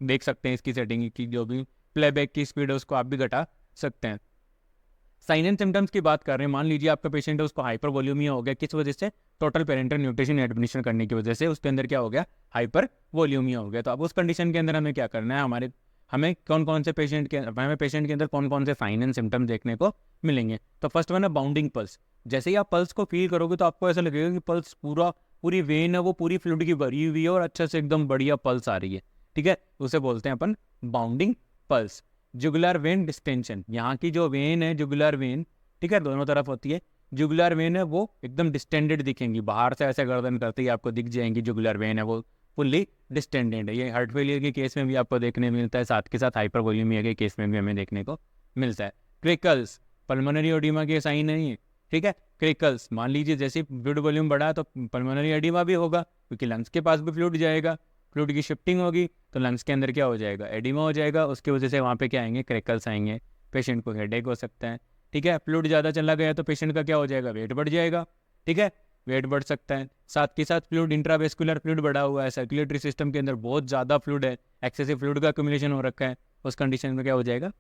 देख सकते हैं इसकी सेटिंग की, जो भी प्लेबैक की स्पीड है उसको आप भी घटा सकते हैं। साइन एंड सिम्टम्स की बात कर रहे हैं, मान लीजिए आपका पेशेंट है उसको हाइपर वॉल्यूमिया हो गया, किस वजह से, टोटल पेरेंटल न्यूट्रिशन एडमिनिस्ट्रेशन करने की वजह से उसके अंदर क्या हो गया, हाइपर वॉल्यूमिया हो गया। तो अब उस कंडीशन के अंदर हमें क्या करना है, हमें पेशेंट के अंदर कौन कौन से साइन एंड सिम्टम्स देखने को मिलेंगे। तो फर्स्ट वन है बाउंडिंग पल्स। जैसे ही आप पल्स को फील करोगे तो आपको ऐसा लगेगा कि पल्स पूरी वेन है वो पूरी फ्लूइड की भरी हुई है और अच्छे से एकदम बढ़िया पल्स आ रही है, ठीक है, उसे बोलते हैं अपन bounding pulse. Jugular vein distension, यहाँ की जो वेन है जुगुलर वेन, ठीक है, दोनों तरफ होती है, जुगुलर वेन है वो एकदम डिस्टेंडेड दिखेंगी, बाहर से ऐसे गर्दन करते ही आपको दिख जाएंगी, जुगुलर वेन है वो फुल्ली डिस्टेंडेड है। ये हार्ट फेलियर के केस में भी आपको देखने मिलता है, साथ के साथ हाइपरवोल्यूमिया के केस में भी हमें देखने को मिलता है। क्रिकल्स पल्मोनरी एडिमा के साइन नहीं है, ठीक है। क्रिकल्स, मान लीजिए जैसे फ्लूइड वॉल्यूम बढ़ा तो पल्मोनरी एडिमा भी होगा, क्योंकि लंग्स के पास भी फ्लूइड जाएगा, फ्लूइड की शिफ्टिंग होगी तो लंग्स के अंदर क्या हो जाएगा, एडिमा हो जाएगा, उसकी वजह से वहाँ पे क्या आएंगे, क्रिकल्स आएंगे, पेशेंट को हेडेक हो सकता है, ठीक है। फ्लूइड ज़्यादा चला गया तो पेशेंट का क्या हो जाएगा, वेट बढ़ जाएगा, ठीक है, वेट बढ़ सकता है। साथ के साथ फ्लूइड, इंट्रावेस्कुलर फ्लूइड बढ़ा हुआ है, सर्कुलेटरी सिस्टम के अंदर बहुत ज़्यादा फ्लूइड है, एक्सेसिव फ्लूइड का अक्यूमुलेशन हो रखा है, उस कंडीशन में क्या हो जाएगा,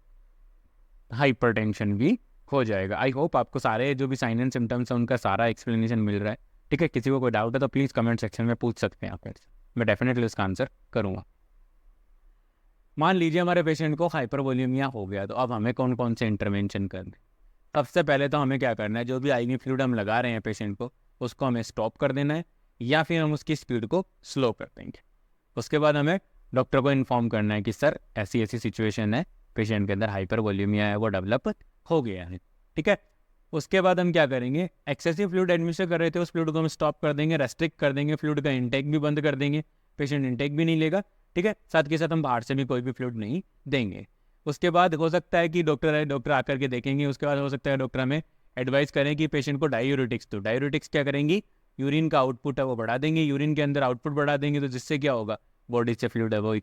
हाइपरटेंशन भी हो जाएगा। आई होप आपको सारे जो भी साइन एंड सिम्टम्स हैं उनका सारा एक्सप्लेनेशन मिल रहा है, ठीक है। किसी को कोई डाउट है तो प्लीज़ कमेंट सेक्शन में पूछ सकते हैं आप, मैं डेफिनेटली उसका आंसर करूँगा। मान लीजिए हमारे पेशेंट को हाइपरवोल्यूमिया हो गया, तो अब हमें कौन कौन से इंटरवेंशन करने। सबसे पहले तो हमें क्या करना है, जो भी आईवी फ्लूइड हम लगा रहे हैं पेशेंट को, उसको हमें स्टॉप कर देना है या फिर हम उसकी स्पीड को स्लो कर देंगे। उसके बाद हमें डॉक्टर को इन्फॉर्म करना है कि सर ऐसी ऐसी सिचुएशन है, पेशेंट के अंदर हाइपरवोल्यूमिया है, वो डेवलप हो गया है, ठीक है। उसके बाद हम क्या करेंगे, एक्सेसिव फ्लूइड एडमिनिस्टर कर रहे थे, उस फ्लूइड को हम स्टॉप कर देंगे, रेस्ट्रिक्ट कर देंगे, फ्लूइड का इंटेक भी बंद कर देंगे, पेशेंट इंटेक भी नहीं लेगा, ठीक है। साथ के साथ हम बाहर से भी कोई भी फ्लूइड नहीं देंगे। उसके बाद हो सकता है कि डॉक्टर आकर के देखेंगे, उसके बाद हो सकता है डॉक्टर हमें एडवाइस करें कि पेशेंट को डायूरेटिक्स दो। डायूरेटिक्स क्या करेंगी, यूरिन का आउटपुट है वो बढ़ा देंगे, यूरिन के अंदर आउटपुट बढ़ा देंगे, तो जिससे क्या होगा, बॉडी से फ्लूइड है वो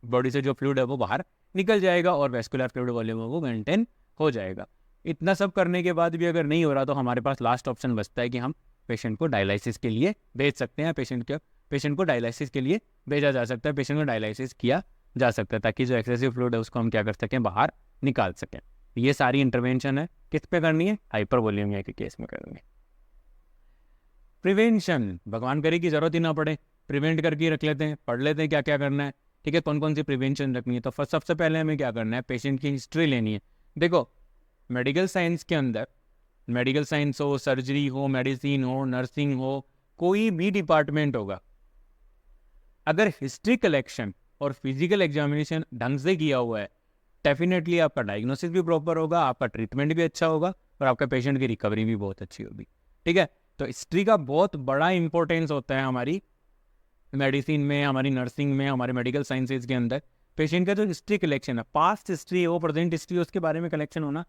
बॉडी से जो फ्लूइड है वो बाहर निकल जाएगा और वेस्कुलर फ्लूइड वॉल्यूम वो मेंटेन हो जाएगा। इतना सब करने के बाद भी अगर नहीं हो रहा तो हमारे पास लास्ट ऑप्शन बचता है कि हम पेशेंट को डायलिसिस के लिए भेज सकते हैं। पेशेंट को डायलिसिस के लिए भेजा जा सकता है, पेशेंट को डायलिसिस किया जा सकता है, ताकि जो एक्सेसिव फ्लूइड है उसको हम क्या कर सकें, बाहर निकाल सकें। ये सारी इंटरवेंशन है किस पे करनी है, हाइपरवोल्यूमिया के केस में करनी है। प्रिवेंशन, भगवान करे कि जरूरत ही ना पड़े, प्रिवेंट करके रख लेते हैं, पढ़ लेते हैं क्या क्या करना है, ठीक है, कौन कौन सी प्रिवेंशन रखनी है। तो सबसे पहले हमें क्या करना है, पेशेंट की हिस्ट्री लेनी है। देखो मेडिकल साइंस के अंदर, मेडिकल साइंस हो, सर्जरी हो, मेडिसिन हो, नर्सिंग हो, कोई भी डिपार्टमेंट होगा, अगर हिस्ट्री कलेक्शन और फिजिकल एग्जामिनेशन ढंग से किया हुआ है, डेफिनेटली आपका डायग्नोसिस भी प्रॉपर होगा, आपका ट्रीटमेंट भी अच्छा होगा और आपका पेशेंट की रिकवरी भी बहुत अच्छी होगी, ठीक है। तो हिस्ट्री का बहुत बड़ा इंपॉर्टेंस होता है हमारी मेडिसिन में, हमारी नर्सिंग में, हमारे मेडिकल साइंसेज के अंदर। पेशेंट का जो हिस्ट्री कलेक्शन है, पास्ट हिस्ट्री हो, प्रेजेंट हिस्ट्री हो, उसके बारे में कलेक्शन होना,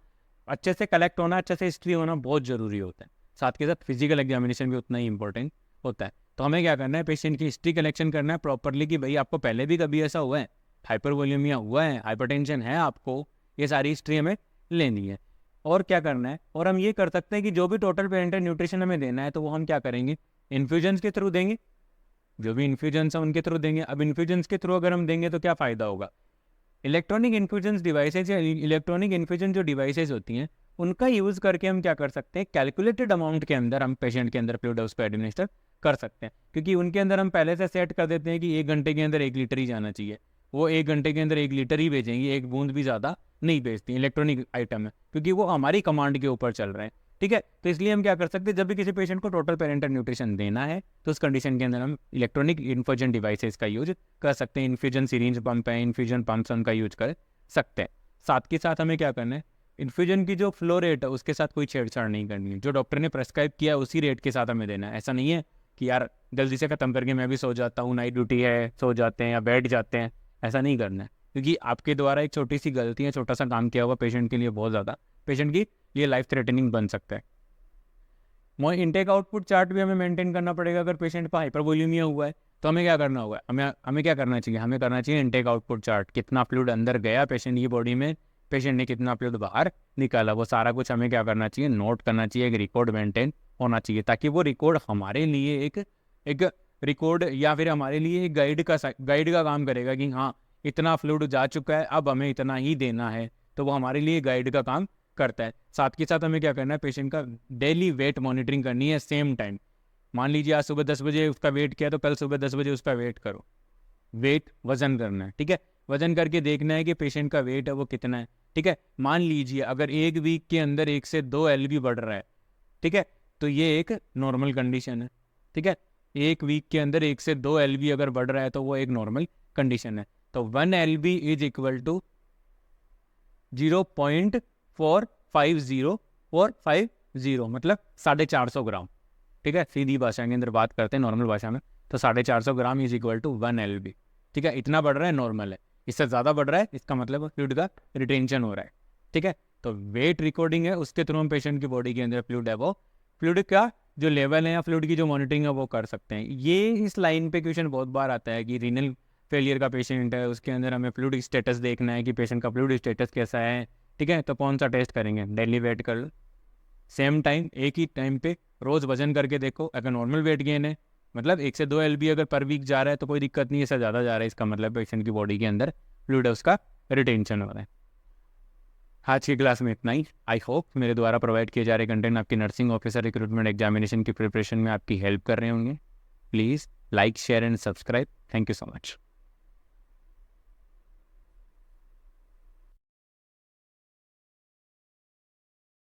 अच्छे से कलेक्ट होना, अच्छे से हिस्ट्री होना बहुत ज़रूरी होता है। साथ के साथ फिजिकल एग्जामिनेशन भी उतना ही इंपॉर्टेंट होता है। तो हमें क्या करना है, पेशेंट की हिस्ट्री कलेक्शन करना है प्रॉपरली कि भाई आपको पहले भी कभी ऐसा हुआ है, हाइपरवोल्यूमिया हुआ है, हाइपरटेंशन है आपको, ये सारी हिस्ट्री हमें लेनी है। और क्या करना है, और हम ये कर सकते हैं कि जो भी टोटल पेरेंटल न्यूट्रिशन हमें देना है तो वो हम क्या करेंगे, इन्फ्यूजन्स के थ्रू देंगे, जो भी इन्फ्यूजन्स है उनके थ्रू देंगे। अब इन्फ्यूजन्स के थ्रू अगर हम देंगे तो क्या फ़ायदा होगा, इलेक्ट्रॉनिक इन्फ्यूजन्स डिवाइसेज या इलेक्ट्रॉनिक इन्फ्यूजन जो डिवाइसेज होती हैं उनका यूज़ करके हम क्या कर सकते हैं, कैलकुलेटेड अमाउंट के अंदर हम पेशेंट के अंदर फ्लूइड उसको एडमिनिस्टर कर सकते हैं, क्योंकि उनके अंदर हम पहले से सेट कर देते हैं कि 1 घंटे के अंदर 1 लीटर ही जाना चाहिए, वो 1 घंटे के अंदर 1 लीटर ही भेजेंगी, एक बूंद भी ज़्यादा नहीं भेजती। इलेक्ट्रॉनिक आइटम है क्योंकि वो हमारी कमांड के ऊपर चल रहे हैं, ठीक है। तो इसलिए हम क्या कर सकते हैं, जब भी किसी पेशेंट को टोटल पेरेंटल न्यूट्रिशन देना है तो उस कंडीशन के अंदर हम इलेक्ट्रॉनिक इन्फ्यूजन डिवाइसेस का यूज कर सकते हैं। इन्फ्यूजन सिरिंज पंप है, इन्फ्यूजन पंप्स उनका यूज कर सकते हैं। साथ के साथ हमें क्या करना है, इन्फ्यूजन की जो फ्लो रेट है उसके साथ कोई छेड़छाड़ नहीं करनी है, जो डॉक्टर ने प्रेस्क्राइब किया है उसी रेट के साथ हमें देना है। ऐसा नहीं है कि यार जल्दी से ख़त्म करके मैं भी सो जाता हूँ, नाइट ड्यूटी है, सो जाते हैं या बैठ जाते हैं, ऐसा नहीं करना है, क्योंकि आपके द्वारा एक छोटी सी गलती है, छोटा सा काम किया हुआ पेशेंट के लिए बहुत ज़्यादा, पेशेंट की लिए लाइफ थ्रेटनिंग बन सकता है। मोर इनटेक आउटपुट चार्ट भी हमें मेंटेन करना पड़ेगा। अगर पेशेंट का हाइपरवोल्यूमिया हुआ है तो हमें क्या करना होगा, हमें क्या करना चाहिए, हमें करना चाहिए इनटेक आउटपुट चार्ट, कितना फ्लूइड अंदर गया पेशेंट की बॉडी में, पेशेंट ने कितना फ्लूइड बाहर निकाला, वो सारा कुछ हमें क्या करना चाहिए, नोट करना चाहिए, एक रिकॉर्ड मेंटेन होना चाहिए, ताकि वो रिकॉर्ड हमारे लिए एक रिकॉर्ड या फिर हमारे लिए एक गाइड का काम करेगा कि हाँ इतना फ्लूइड जा चुका है, अब हमें इतना ही देना है, तो वो हमारे लिए गाइड का काम करता है। साथ के साथ हमें क्या करना है, पेशेंट का डेली वेट मॉनिटरिंग करनी है सेम टाइम। मान लीजिए आज सुबह 10 बजे उसका वेट किया तो कल सुबह 10 बजे उसका वेट करो, वेट वजन करना है, ठीक है, वजन करके देखना है कि पेशेंट का वेट है वो कितना है, ठीक है। मान लीजिए अगर 1 वीक के अंदर 1 से 2 LB बढ़ रहा है, ठीक है, तो ये एक नॉर्मल कंडीशन है, ठीक है। 1 वीक के अंदर 1 से 2 LB अगर बढ़ रहा है तो वो एक नॉर्मल कंडीशन है। तो 1 LB इज इक्वल टू 0.450 मतलब 450 ग्राम। ठीक है, सीधी भाषा के अंदर बात करते हैं नॉर्मल भाषा में, तो 450 gram is equal to 1 LB। ठीक है, इतना बढ़ रहा है नॉर्मल है, इससे ज़्यादा बढ़ रहा है इसका मतलब फ्लूइड का रिटेंशन हो रहा है। ठीक है, तो वेट रिकॉर्डिंग है, उसके थ्रू हम पेशेंट की बॉडी के अंदर फ्लूइड है वो फ्लूइड का जो लेवल है या फ्लूइड की जो मॉनिटरिंग है वो कर सकते हैं। ये इस लाइन पे क्वेश्चन बहुत बार आता है कि रीनल फेलियर का पेशेंट है, उसके अंदर हमें फ्लूइड स्टेटस देखना है कि पेशेंट का फ्लूइड स्टेटस कैसा है। ठीक है, तो कौन सा टेस्ट करेंगे, डेली वेट कर लो, सेम टाइम एक ही टाइम पे रोज़ वजन करके देखो, अगर नॉर्मल वेट गेन है मतलब 1 से 2 LB अगर पर वीक जा रहा है तो कोई दिक्कत नहीं है, इससे ज़्यादा जा रहा है इसका मतलब पेशेंट की बॉडी के अंदर फ्लूइड है उसका रिटेंशन हो रहा है। आज की क्लास में इतना ही। आई होप मेरे द्वारा प्रोवाइड किए जा रहे कंटेंट आपकी नर्सिंग ऑफिसर रिक्रूटमेंट एग्जामिनेशन की प्रिपरेशन में आपकी हेल्प कर रहे होंगे। Please like share and subscribe. Thank you so much.